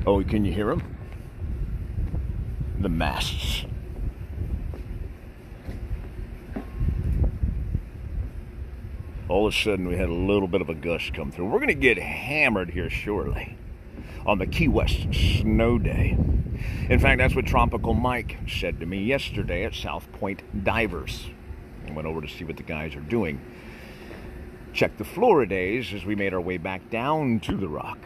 Oh, can you hear them? The masts. All of a sudden, we had a little bit of a gust come through. We're going to get hammered here shortly on the Key West snow day. In fact, that's what Tropical Mike said to me yesterday at South Point Divers. I went over to see what the guys are doing. Checked the Floridays as we made our way back down to the rock.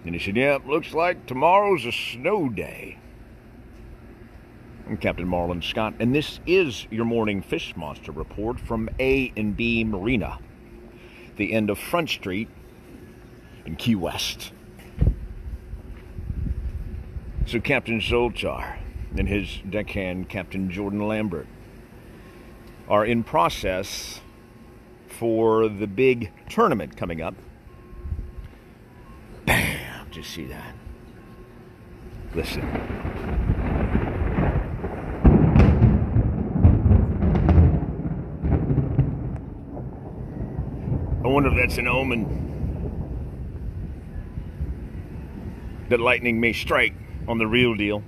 And he said, yeah, looks like tomorrow's a snow day. I'm Captain Marlin Scott, and this is your morning Fish Monster report from A&B Marina, the end of Front Street in Key West. So Captain Zoltar and his deckhand, Captain Jordan Lambert, are in process for the big tournament coming up. Bam! Did you see that? Listen. I wonder if that's an omen that lightning may strike on the real deal.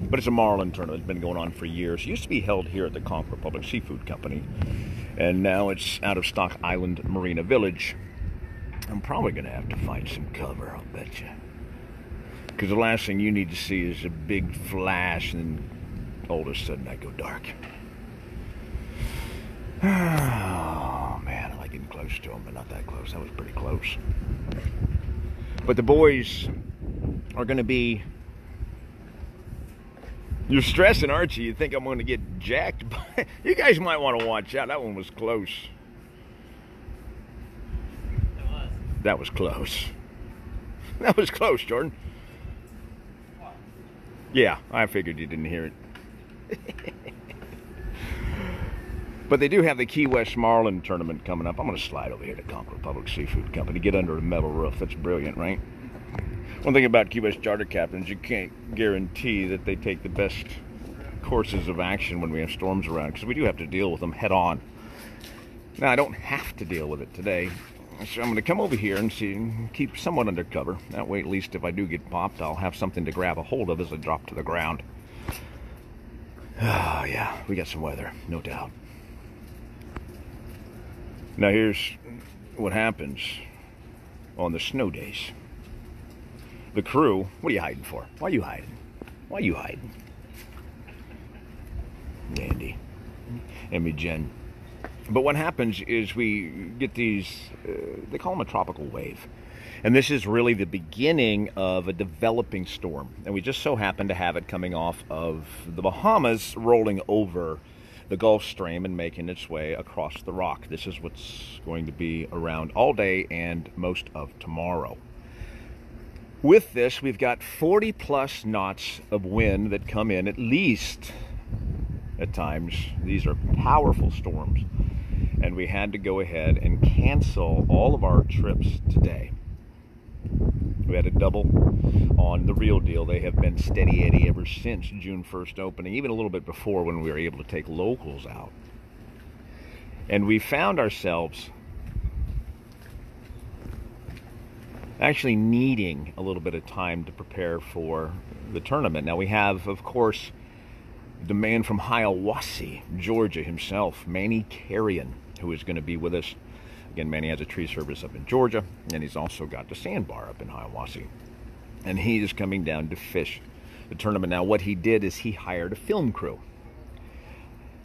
But it's a marlin tournament. It's been going on for years. It used to be held here at the Conch Republic Seafood Company, and now it's out of Stock Island Marina Village. I'm probably going to have to find some cover, I'll bet you. Because the last thing you need to see is a big flash, and all of a sudden I go dark. Oh, man, I like getting close to them, but not that close. That was pretty close. But the boys are going to be... You're stressing, aren't you? You think I'm going to get jacked? You guys might want to watch out. That one was close. That was close. That was close, Jordan. What? Yeah, I figured you didn't hear it. But they do have the Key West Marlin tournament coming up. I'm going to slide over here to Conch Republic Seafood Company, get under a metal roof. That's brilliant, right? One thing about Key West charter captains, you can't guarantee that they take the best courses of action when we have storms around, because we do have to deal with them head on. Now, I don't have to deal with it today, so I'm going to come over here and see, keep somewhat under cover. That way, at least if I do get popped, I'll have something to grab a hold of as I drop to the ground. Oh, yeah, we got some weather, no doubt. Now, here's what happens on the snow days. The crew, what are you hiding for? Why are you hiding? Why are you hiding? Andy and me, Jen. But what happens is we get these, they call them a tropical wave. And this is really the beginning of a developing storm. And we just so happen to have it coming off of the Bahamas, rolling over the Gulf Stream and making its way across the rock. This is what's going to be around all day and most of tomorrow. With this, we've got 40 plus knots of wind that come in at least at times. These are powerful storms. And we had to go ahead and cancel all of our trips today. We had a double on the real deal. They have been steady Eddie ever since June 1st opening, even a little bit before when we were able to take locals out. And we found ourselves actually needing a little bit of time to prepare for the tournament. Now we have, of course, the man from Hiawassee, Georgia himself, Manny Carrion, who is going to be with us. Again, Manny has a tree service up in Georgia, and he's also got the sandbar up in Hiawassee. And he is coming down to fish the tournament. Now, what he did is he hired a film crew.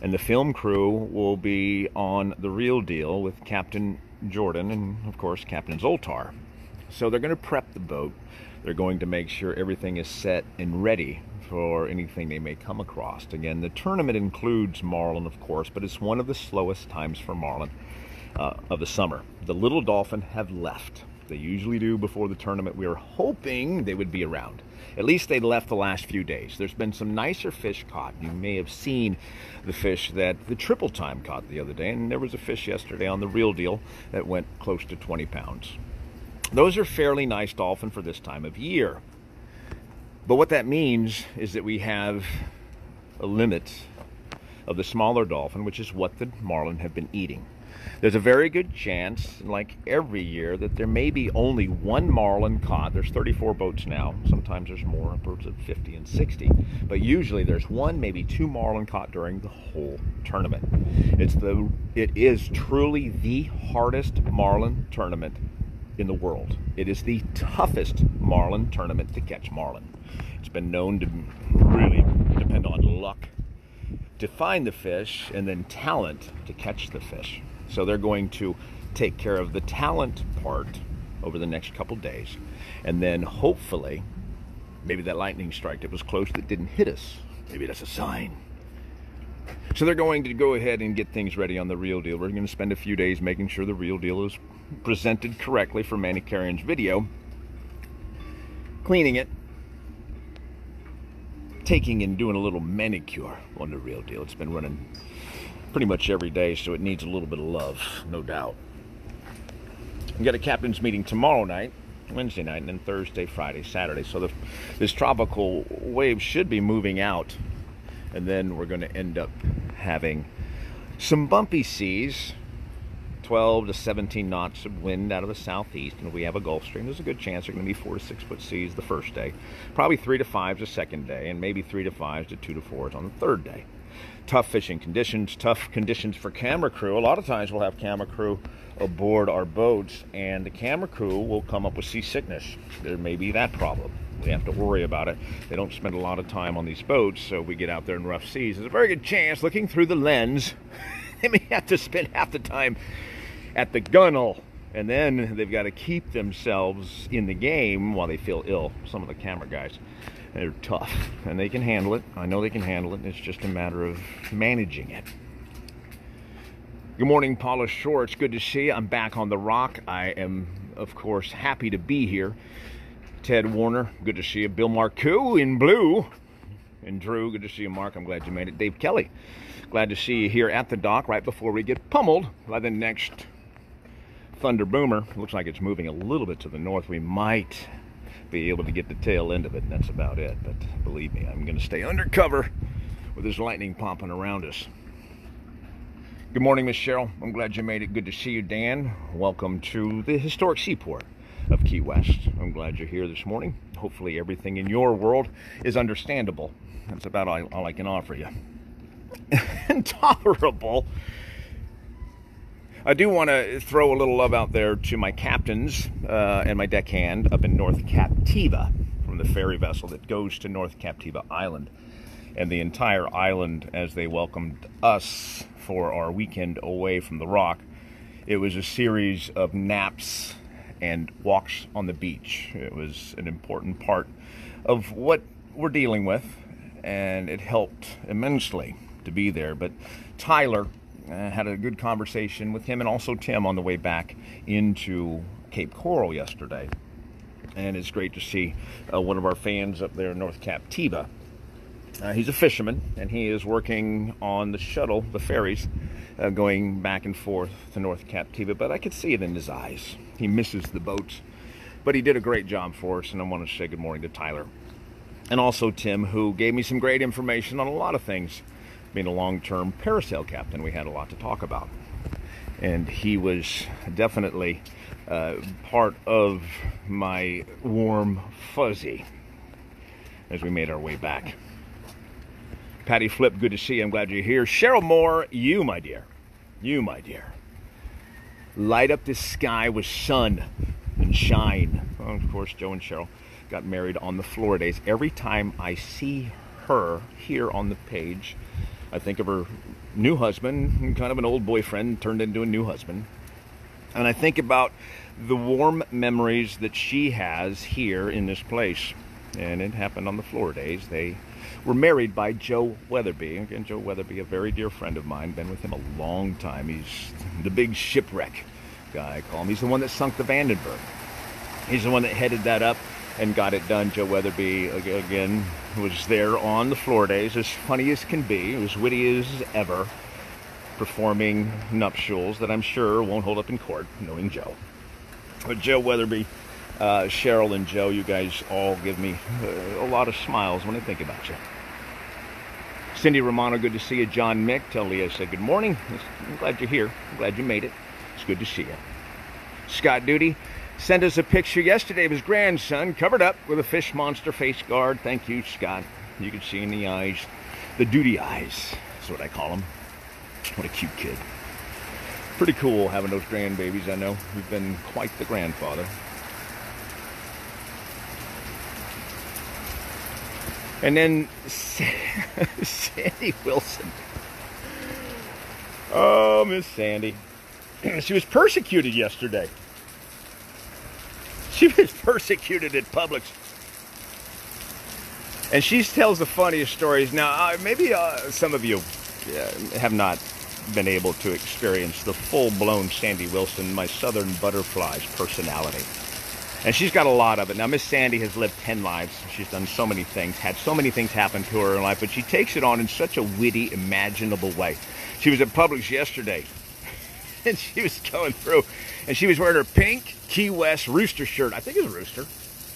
And the film crew will be on the real deal with Captain Jordan and, of course, Captain Zoltar. So they're going to prep the boat. They're going to make sure everything is set and ready for anything they may come across. Again, the tournament includes marlin, of course, but it's one of the slowest times for marlin of the summer. The little dolphin have left. They usually do before the tournament. We were hoping they would be around. At least they left the last few days. There's been some nicer fish caught. You may have seen the fish that the Triple Time caught the other day, and there was a fish yesterday on the real deal that went close to 20 pounds. Those are fairly nice dolphin for this time of year. But what that means is that we have a limit of the smaller dolphin, which is what the marlin have been eating. There's a very good chance, like every year, that there may be only one marlin caught. There's 34 boats now. Sometimes there's more, upwards of 50 and 60. But usually there's one, maybe two marlin caught during the whole tournament. It is truly the hardest marlin tournament in the world. It is the toughest marlin tournament to catch marlin. It's been known to really depend on luck to find the fish and then talent to catch the fish. So they're going to take care of the talent part over the next couple days. And then hopefully, maybe that lightning strike that was close that didn't hit us, maybe that's a sign. So they're going to go ahead and get things ready on the Real Deal. We're going to spend a few days making sure the Real Deal is presented correctly for Manny Carrion's video. Cleaning it, taking and doing a little manicure on the Real Deal. It's been running pretty much every day, so it needs a little bit of love, no doubt. We got a captain's meeting tomorrow night, Wednesday night, and then Thursday, Friday, Saturday. So this tropical wave should be moving out, and then we're going to end up having some bumpy seas, 12 to 17 knots of wind out of the southeast, and if we have a Gulf Stream, there's a good chance they're going to be 4 to 6 foot seas the first day, probably 3 to 5s the second day, and maybe 3 to 5s to 2 to 4s on the third day. Tough fishing conditions, tough conditions for camera crew. A lot of times we'll have camera crew aboard our boats, and the camera crew will come up with seasickness. There may be that problem. We have to worry about it. They don't spend a lot of time on these boats, so we get out there in rough seas. There's a very good chance, looking through the lens, they may have to spend half the time at the gunnel, and then they've got to keep themselves in the game while they feel ill. Some of the camera guys, they're tough, and they can handle it. I know they can handle it. It's just a matter of managing it. Good morning, Paula Shore. It's good to see you. I'm back on the Rock. I am, of course, happy to be here. Ted Warner, good to see you. Bill Marcoux in blue. And Drew, good to see you, Mark. I'm glad you made it. Dave Kelly, glad to see you here at the dock right before we get pummeled by the next Thunder Boomer. Looks like it's moving a little bit to the north. We might be able to get the tail end of it, and that's about it. But believe me, I'm going to stay undercover with this lightning popping around us. Good morning, Miss Cheryl. I'm glad you made it. Good to see you, Dan. Welcome to the historic seaport of Key West. I'm glad you're here this morning. Hopefully everything in your world is understandable. That's about all I can offer you. Intolerable. I do want to throw a little love out there to my captains and my deckhand up in North Captiva, from the ferry vessel that goes to North Captiva Island, and the entire island as they welcomed us for our weekend away from the Rock. It was a series of naps and walks on the beach. It was an important part of what we're dealing with, and it helped immensely to be there. But Tyler, had a good conversation with him and also Tim on the way back into Cape Coral yesterday. And it's great to see one of our fans up there in North Captiva. He's a fisherman, and he is working on the shuttle, the ferries, going back and forth to North Captiva. But I could see it in his eyes. He misses the boats. But he did a great job for us, and I want to say good morning to Tyler. And also Tim, who gave me some great information on a lot of things. Being a long-term parasail captain, we had a lot to talk about. And he was definitely part of my warm fuzzy as we made our way back. Patty Flip, good to see you. I'm glad you're here. Cheryl Moore, you, my dear. You, my dear. Light up the sky with sun and shine. Well, of course, Joe and Cheryl got married on the Floridays. Every time I see her here on the page, I think of her new husband, kind of an old boyfriend turned into a new husband. And I think about the warm memories that she has here in this place. And it happened on the Floridays. They were married by Joe Weatherby. Again, Joe Weatherby, a very dear friend of mine. Been with him a long time. He's the big shipwreck guy, I call him. He's the one that sunk the Vandenberg. He's the one that headed that up and got it done. Joe Weatherby, again, was there on the Floridays, as funny as can be, as witty as ever, performing nuptials that I'm sure won't hold up in court, knowing Joe. But Joe Weatherby, Cheryl and Joe, you guys all give me a lot of smiles when I think about you. Cindy Romano, good to see you. John Mick, tell Leah I said good morning. I'm glad you're here. I'm glad you made it. It's good to see you. Scott Duty sent us a picture yesterday of his grandson covered up with a fish monster face guard. Thank you, Scott. You can see in the eyes, the Duty eyes. That's what I call them. What a cute kid. Pretty cool having those grandbabies, I know. You've been quite the grandfather. And then Sandy Wilson. Oh, Miss Sandy. She was persecuted yesterday. She was persecuted at Publix. And she tells the funniest stories. Now, maybe some of you have not been able to experience the full-blown Sandy Wilson, my Southern Butterflies personality. And she's got a lot of it. Now, Miss Sandy has lived 10 lives. She's done so many things, had so many things happen to her in life, but she takes it on in such a witty, imaginable way. She was at Publix yesterday, and she was going through, and she was wearing her pink Key West rooster shirt. I think it was a rooster.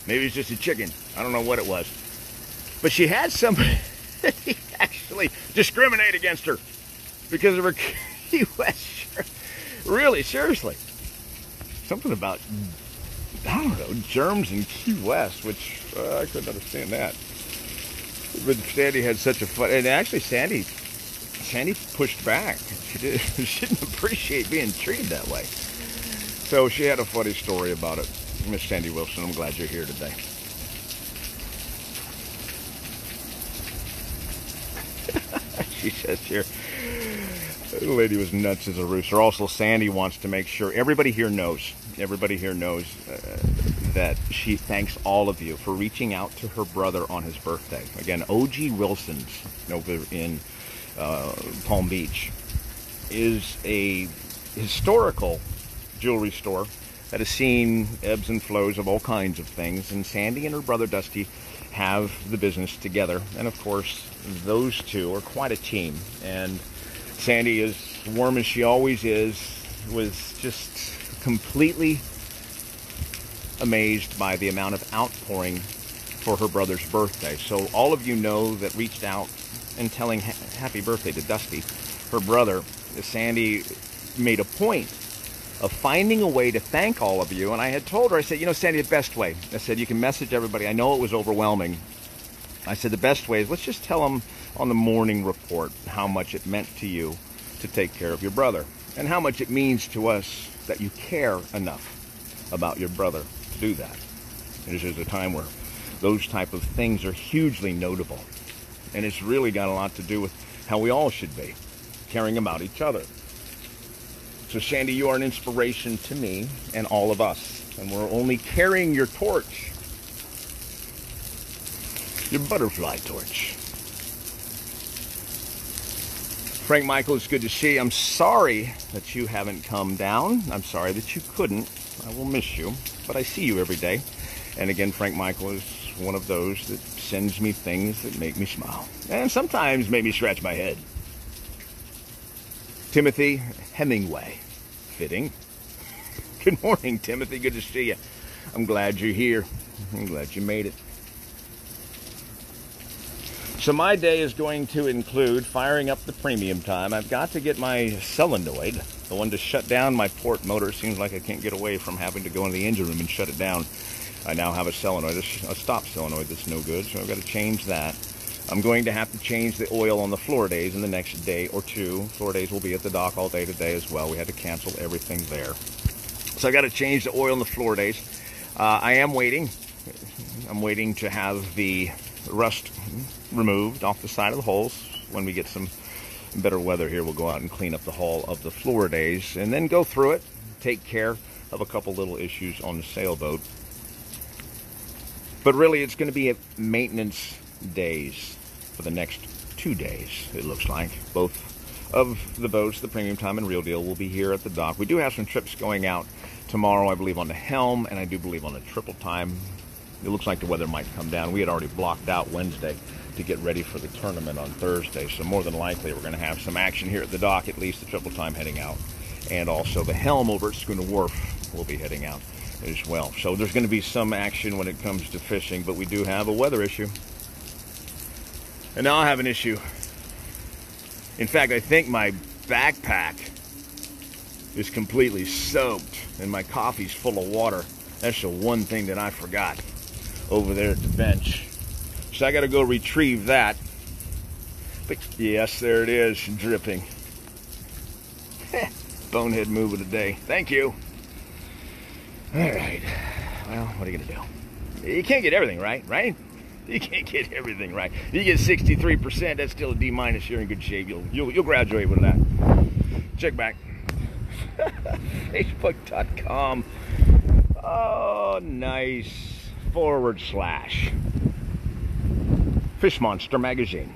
Maybe it's just a chicken. I don't know what it was. But she had somebody actually discriminate against her because of her Key West shirt. Really, seriously. Something about, I don't know, germs in Key West, which I couldn't understand that. But Sandy had such a fun, and actually Sandy pushed back. She didn't appreciate being treated that way. So she had a funny story about it. Miss Sandy Wilson, I'm glad you're here today. She says here, the lady was nuts as a rooster. Also, Sandy wants to make sure everybody here knows that she thanks all of you for reaching out to her brother on his birthday. Again, O.G. Wilson's over in Palm Beach is a historical jewelry store that has seen ebbs and flows of all kinds of things, and Sandy and her brother Dusty have the business together, and of course those two are quite a team. And Sandy, as warm as she always is, was just completely amazed by the amount of outpouring for her brother's birthday. So all of you know that reached out and telling happy birthday to Dusty, her brother, Sandy made a point of finding a way to thank all of you. And I had told her, I said, you know, Sandy, the best way, I said, you can message everybody. I know it was overwhelming. I said, the best way is let's just tell them on the morning report how much it meant to you to take care of your brother, and how much it means to us that you care enough about your brother to do that. This is a time where those type of things are hugely notable, and it's really got a lot to do with how we all should be, caring about each other. So Sandy, you are an inspiration to me and all of us, and we're only carrying your torch, your butterfly torch. Frank Michael, it's good to see you. I'm sorry that you haven't come down. I'm sorry that you couldn't. I will miss you, but I see you every day. And again, Frank Michael is one of those that sends me things that make me smile, and sometimes make me scratch my head. Timothy Hemingway, fitting. Good morning, Timothy. Good to see you. I'm glad you're here. I'm glad you made it. So my day is going to include firing up the premium time. I've got to get my solenoid, the one to shut down my port motor. Seems like I can't get away from having to go into the engine room and shut it down. I now have a solenoid, a stop solenoid that's no good, so I've got to change that. I'm going to have to change the oil on the Floridays in the next day or two. Floridays will be at the dock all day today as well. We had to cancel everything there. So I got to change the oil in the Floridays. I am waiting. I'm waiting to have the rust removed off the side of the holes. When we get some better weather here, we'll go out and clean up the hull of the Floridays and then go through it, take care of a couple little issues on the sailboat. But really, it's going to be maintenance days for the next 2 days, it looks like. Both of the boats, the Premium Time and Real Deal, will be here at the dock. We do have some trips going out tomorrow, I believe, on the Helm, and I do believe on the Triple Time. It looks like the weather might come down. We had already blocked out Wednesday to get ready for the tournament on Thursday, so more than likely we're going to have some action here at the dock, at least the Triple Time heading out. And also the Helm over at Schooner Wharf will be heading out as well. So there's going to be some action when it comes to fishing, but we do have a weather issue. And now I have an issue In fact, I think my backpack is completely soaked and my coffee's full of water. That's the one thing that I forgot over there at the bench. So I got to go retrieve that. But yes, there it is, dripping. Bonehead move of the day. Thank you. All right. Well, what are you going to do? You can't get everything right? You can't get everything right. You get 63%, that's still a D minus. You're in good shape. You'll graduate with that. Check back. Facebook.com. Oh, nice. / Fish Monster Magazine.